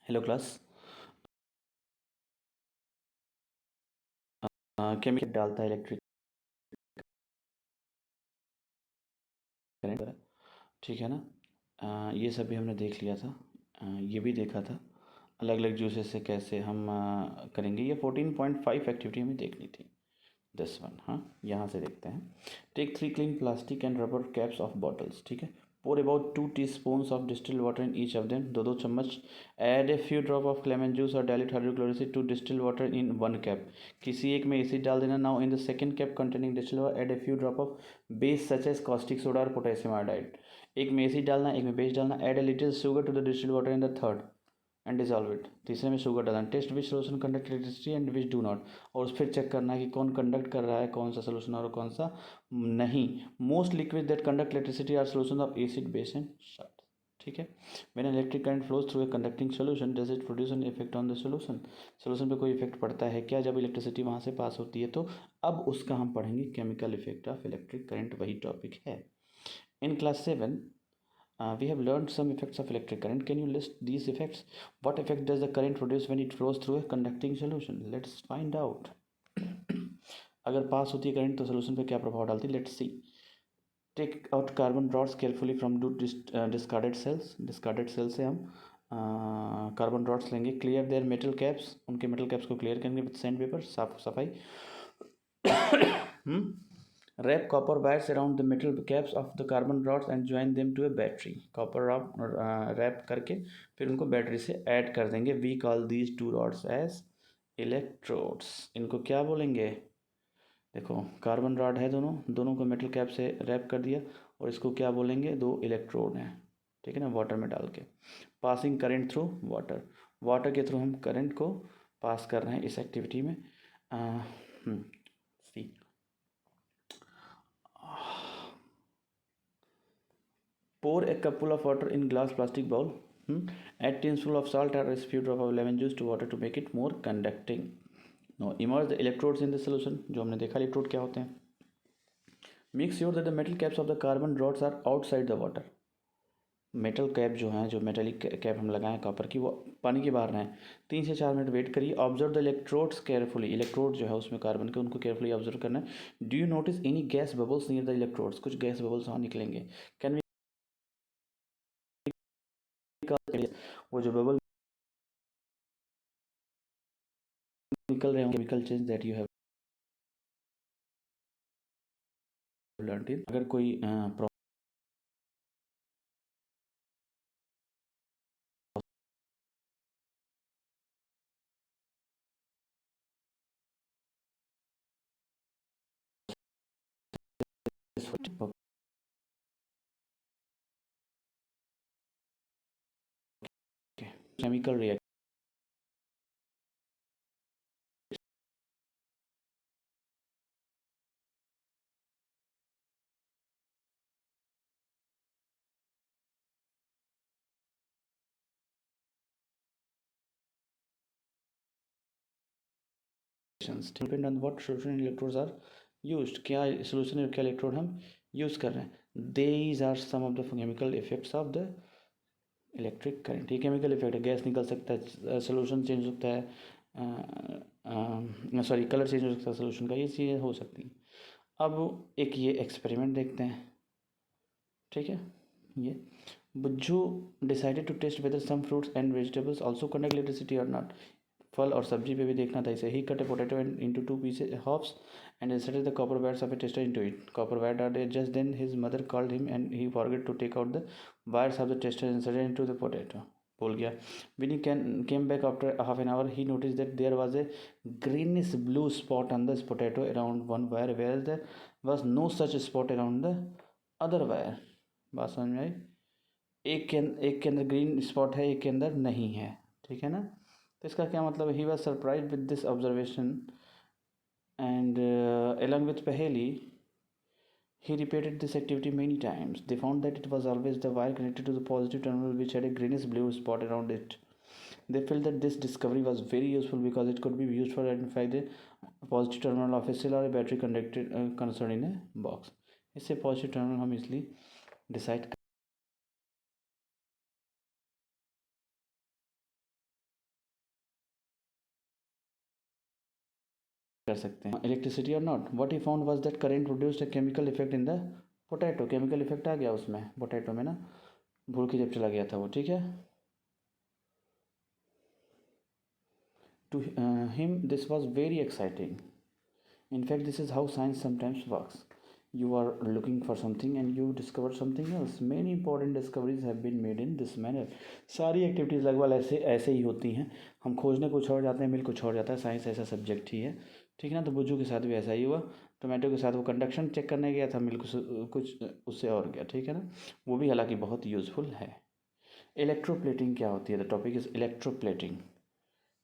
Hello class. Chemical डालता है electric current, ठीक है ना। ये सब भी हमने देख लिया था। ये भी देखा था अलग अलग जूसेस से कैसे हम करेंगे। ये 14.5 एक्टिविटी हमें देखनी थी, दिस वन। हाँ, यहाँ से देखते हैं। Take 3 clean plastic and rubber caps of bottles, ठीक है। Pour about 2 teaspoons of distilled water in each of them, दो चम्मच। Add a few drop of lemon juice और dilute hydrochloric acid to distilled water in one cap. किसी एक में acid डाल देना। Now in the second cap containing distilled water add a few drop of base such as caustic soda और potassium iodide. एक में acid डालना, एक में बेस डालना। Add a little sugar to the distilled water in the third and dissolve it. तीसरे में sugar डालना। Test which solution conduct electricity and which do not. और फिर चेक करना है कि कौन कंडक्ट कर रहा है, कौन सा सोल्यूशन और कौन सा नहीं। Most liquid that conduct electricity are solution of acid, base and salt, ठीक है। When electric current flows through a conducting solution does it produce an effect on the solution. Solution पे कोई इफेक्ट पड़ता है क्या जब इलेक्ट्रिसिटी वहाँ से पास होती है? तो अब उसका हम पढ़ेंगे chemical effect of electric current, वही टॉपिक है। In class 7 we have learned some effects of electric current. Can you list these effects? What effect does the current produce when it flows through a conducting solution? Let's find out. अगर पास होती है current तो solution पे क्या प्रभाव डालती है? Let's see. Take out carbon rods carefully from two discarded cells. Discarded cell से हम कार्बन रॉड्स लेंगे। क्लियर देयर मेटल कैप्स, उनके मेटल कैप्स को क्लियर करेंगे विद सैंड पेपर, साफ सफाई। Wrap copper wires around the metal caps of the carbon rods and join them to a battery. Copper rod wrap करके फिर उनको battery से add कर देंगे. We call these two rods as electrodes. इनको क्या बोलेंगे? देखो, कार्बन रॉड है, दोनों को मेटल कैप से रैप कर दिया और इसको क्या बोलेंगे? दो इलेक्ट्रोड हैं, ठीक है ना, वाटर में डाल के। Passing current through water, water के थ्रू हम करंट को पास कर रहे हैं इस एक्टिविटी में। सी pour a cupful of water in glass plastic bowl. Add teaspoonful of salt or a few drop of lemon juice to water to make it more conducting. Now immerse the electrodes in the solution. जो हमने देखा electrode क्या होते हैं. Make sure that the metal caps of the carbon rods are outside the water. Metal cap जो हैं, जो metallic cap हम लगाएं कॉपर की, वो पानी के बाहर रहें। 3 से 4 मिनट वेट करिए। Observe the electrodes carefully, electrode जो है उसमें कार्बन के, उनको केयरफुली ऑब्जर्व करना है। Do you notice any gas bubbles near the electrodes? कुछ गैस बबल्स वहाँ निकलेंगे। कैन वी, वो जो बबल निकल रहे हैं, chemical change that you have learned in. अगर कोई chemical reaction depend on what solution electrodes are used. क्या सोल्यूशन और क्या इलेक्ट्रोड हम यूज़ कर रहे हैं। These are some of the chemical effects of the electric current. ये केमिकल इफेक्ट है, गैस निकल सकता है, सोल्यूशन चेंज हो सकता है, सॉरी कलर चेंज हो सकता है सोल्यूशन का, ये चीज़ें हो सकती हैं। अब एक ये एक्सपेरिमेंट देखते हैं, ठीक है। ये Boojho decided to test whether some fruits and vegetables also conduct electricity और नॉट। फल और सब्जी पे भी देखना था इसे। He cut a potato and into 2 pieces halves and inserted the copper wires of a tester into it. Copper wire are there. Just then his mother called him and he forgot to take out the wires of the tester and inserted into the potato. भूल गया. When he came back after half an hour, he noticed that there was a greenish blue spot on this potato around one wire, whereas there was no such spot around the other wire. बात समझ में आई? एक के अंदर green spot है, एक के अंदर नहीं है, ठीक है ना। तो इसका क्या मतलब है? He was surprise with this observation and along with Paheli, he repeated this activity many times. They found that it was always the wire connected to the positive terminal which had a greenish blue spot around it. They felt that this discovery was very useful because it could be used for identify the positive terminal of a cell or a battery connected concerned in a box. इससे positive terminal हम इसलिए decide कर सकते हैं electricity और not. What he found was that current produced a chemical effect in the potato. Chemical effect आ गया उसमें पोटैटो में ना, भूल के जब चला गया था वो. ठीक है. To him this was very exciting. In fact this is how science sometimes works. You are looking for something and you discover something else. Many important discoveries have been made in this manner. सारी activities लगभग ऐसे ऐसे ही होती हैं. हम खोजने कुछ और जाते हैं, मिल कुछ और जाता है. साइंस ऐसा सब्जेक्ट ही है. ठीक है ना. तो बुज्जू के साथ भी ऐसा ही हुआ. टोमेटो के साथ वो कंडक्शन चेक करने गया था, मिल कुछ उससे और गया. ठीक है ना. वो भी हालांकि बहुत यूज़फुल है. इलेक्ट्रोप्लेटिंग क्या होती है? The topic is electroplating.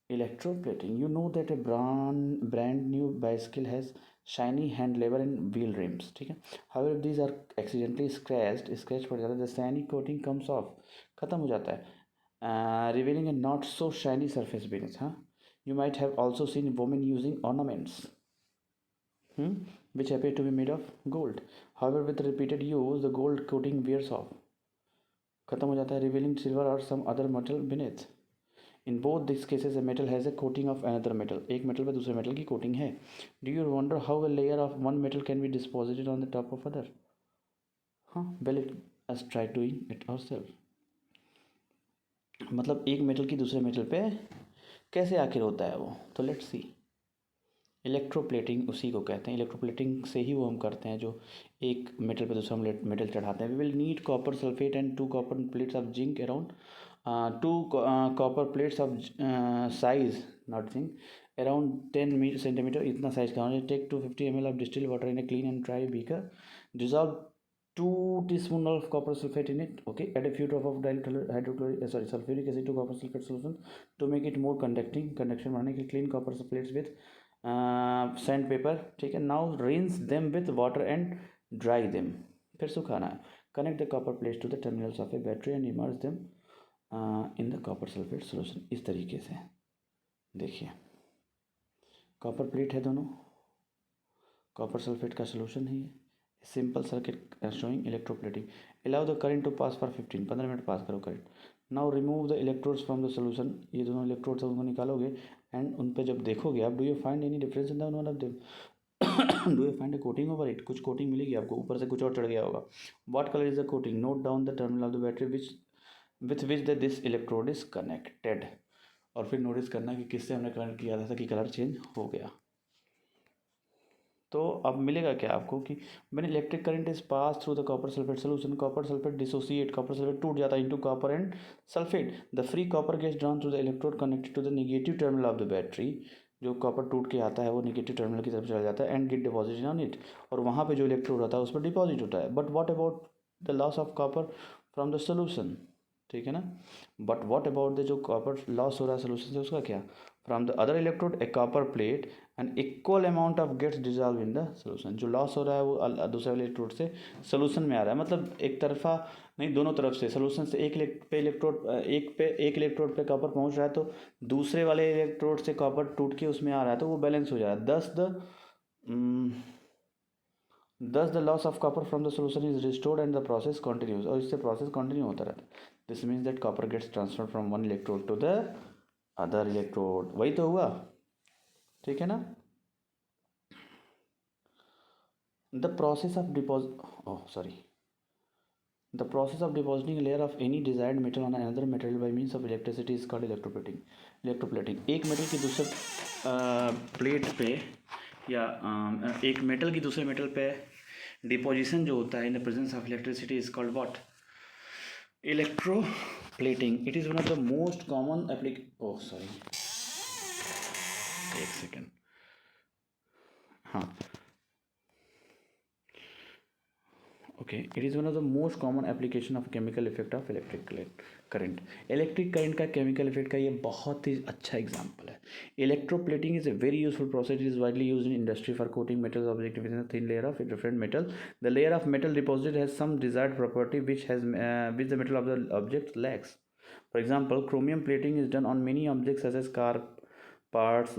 Electroplating. You know that a brand new bicycle has shiny hand lever and wheel rims. ठीक है. However, if these are accidentally scratch पड़ जाता है, the shiny coating comes off, ख़त्म हो जाता है, revealing a not so shiny surface beneath. हाँ. You might have also seen women using ornaments, which appear to be made of gold. However, with repeated use, the gold coating wears off, ख़त्म हो जाता है, revealing silver or some other metal beneath. In both this cases a metal has a coating of another metal. एक metal पे दूसरे metal की coating है. Do you wonder how a layer of one metal can be deposited on the top of other? हाँ, well it us try doing it ourselves. मतलब एक metal की दूसरे मेटल पे कैसे आखिर होता है वो, तो लेट्स सी. इलेक्ट्रोप्लेटिंग उसी को कहते हैं. इलेक्ट्रोप्लेटिंग से ही वो हम करते हैं जो एक मेटल पे दूसरा मेटल चढ़ाते हैं. We will need copper sulphate and 2 copper plates of zinc around 2 copper plates of size, not zinc, around 10 centimeter. इतना साइज का होना. Take 250 ml of distilled water in a clean and dry beaker. Dissolve 2 teaspoon of copper sulfate in it. Okay. Add a few drop of dilute sulfuric acid to copper sulfate solution to make it more conducting. Conduction बढ़ाने के लिए clean copper plates with sandpaper. ठीक है. Now rinse them with water and dry them. फिर सुखाना है. Connect the copper plates to the terminals of a battery and immerse them in the copper sulphate solution. इस तरीके से देखिए, copper plate है दोनों, कॉपर सल्फेट का सोल्यूशन है ये. Simple circuit showing electroplating. Allow the current to pass for 15 minute pass करो current. Now remove the electrodes from the solution. ये दोनों इलेक्ट्रोड्स उनको निकालोगे एंड उन पर जब देखोगे आप, do you find any difference in the one of them? Do you find a coating over it? कुछ कोटिंग मिलेगी आपको, ऊपर से कुछ और चढ़ गया होगा. What colour is the coating? Note down the terminal of the battery with which this electrode is connected. और फिर नोटिस करना कि किससे हमने कनेक्ट किया था कि कलर चेंज हो गया. तो अब मिलेगा क्या आपको कि when electric current is pass through the copper sulphate solution, copper sulphate dissociate, copper sulphate टूट जाता है into copper and sulphate. The free copper gets drawn through the electrode connected to the negative terminal of the battery. जो copper टूट के आता है वो negative terminal की तरफ चला जाता है and get deposited on it. और वहाँ पे जो इलेक्ट्रोड होता है उस पर डिपॉजिट होता है. But what about the loss of copper from the solution? ठीक है ना. बट व्हाट अबाउट द जो कॉपर लॉस हो रहा है सोल्यूशन से, उसका क्या? From the other electrode a copper plate and equal amount of gets dissolve in the solution. जो लॉस हो रहा है वो दूसरे वाले इलेक्ट्रोड से सोल्यूशन में आ रहा है. मतलब एक तरफा नहीं, दोनों तरफ से. सोल्यूशन से एक इलेक्ट्रोड पे कॉपर पहुंच रहा है तो दूसरे वाले इलेक्ट्रोड से कॉपर टूट के उसमें आ रहा है तो वो बैलेंस हो जा रहा है. Thus the loss of copper from the solution is restored and the process continues. और इससे प्रोसेस कंटिन्यू होता रहता है. This means that copper gets transfer from one electrode to the other electrode. वही तो हुआ. ठीक है ना. The process of The process of depositing a layer of any desired metal on another material by means of electricity is called electroplating. एक metal की दूसरे plate पे या एक मेटल की दूसरे मेटल पे डिपोजिशन जो होता है in the presence of electricity is called what? Electroplating. It is one of the most common एक सेकेंड. हाँ, okay. It is one of the most common application of chemical effect of electric current. Electric current का chemical effect का ये बहुत ही अच्छा example है. Electroplating is a very useful process. It is widely used in industry for coating metals object within a thin layer of a different metal. The layer of metal deposited has some desired property which the metal of the object lacks. For example, chromium plating is done on many objects such as car parts,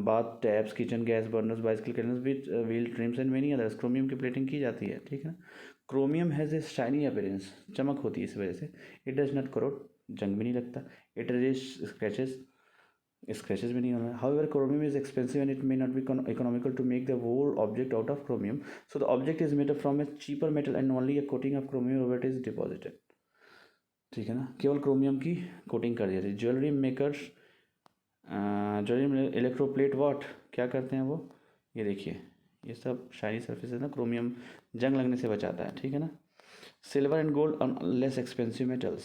bath taps, kitchen gas burners, bicycle carriers with wheel trims and many others. Chromium की plating की जाती है. ठीक है. Chromium has a shiny appearance. चमक होती है इस वजह से. It does not crore. जंग भी नहीं लगता. It resist scratches. स्क्रैचेस भी नहीं होना. However, chromium is expensive and it may not be economical to make the whole object out of chromium. So the object is made up from a cheaper metal and only a coating of chromium over it is deposited. ठीक है ना, केवल chromium की coating कर दी जाती है. Jewellery makers, jewellery में electroplate what क्या करते हैं वो, ये देखिए ये सब शाइनी सरफेस है ना, क्रोमियम जंग लगने से बचाता है. ठीक है ना. Silver and gold on less expensive metals,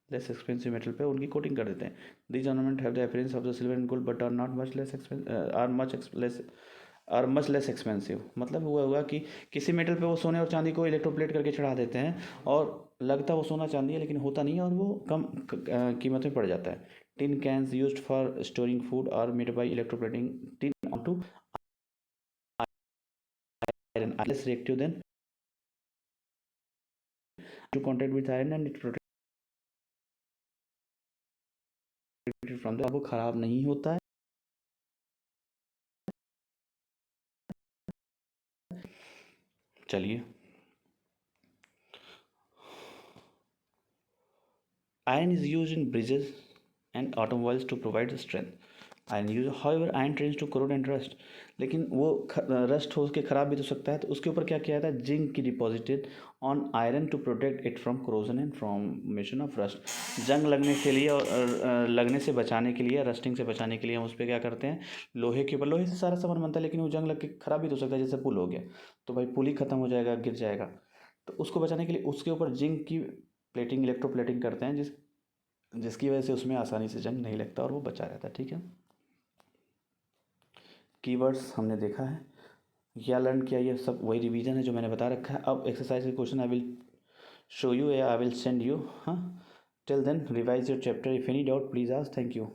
less expensive metal पे उनकी कोटिंग कर देते हैं. These ornament have the appearance of the silver and gold but are not much less much less expensive. मतलब हुआ हुआ कि किसी मेटल पे वो सोने और चांदी को इलेक्ट्रोप्लेट करके चढ़ा देते हैं और लगता वो सोना चांदी है लेकिन होता नहीं है और वो कम कीमत में पड़ जाता है. Tin cans used for storing food are made by electroplating tin onto iron, less reactive than to contact with iron and it protected from the, वो खराब नहीं होता है. चलिए, iron is used in bridges and automobiles to provide strength. iron use, however iron tends to corrode and rust. लेकिन वो rust हो के ख़राब भी तो सकता है. तो उसके ऊपर क्या किया था, जिंक की deposited on iron to protect it from corrosion and formation of rust. जंग लगने के लिए और लगने से बचाने के लिए, रस्टिंग से बचाने के लिए हम उस पर क्या करते हैं, लोहे के ऊपर, लोहे से सारा सामान बनता है लेकिन वो जंग लग के ख़राब भी तो सकता है. जैसे पुल हो गया तो भाई पुल ही ख़त्म हो जाएगा, गिर जाएगा. तो उसको बचाने के लिए उसके ऊपर जिंक की प्लेटिंग, इलेक्ट्रोप्लेटिंग करते हैं जिसकी वजह से उसमें आसानी से जंग नहीं लगता और वो बचा रहता है. ठीक है. कीवर्ड्स हमने देखा है, क्या लर्न किया, ये सब वही रिवीजन है जो मैंने बता रखा है. अब एक्सरसाइज के question I will show you या आई विल सेंड यू. हाँ, till then revise your chapter. If any doubt please ask. Thank you.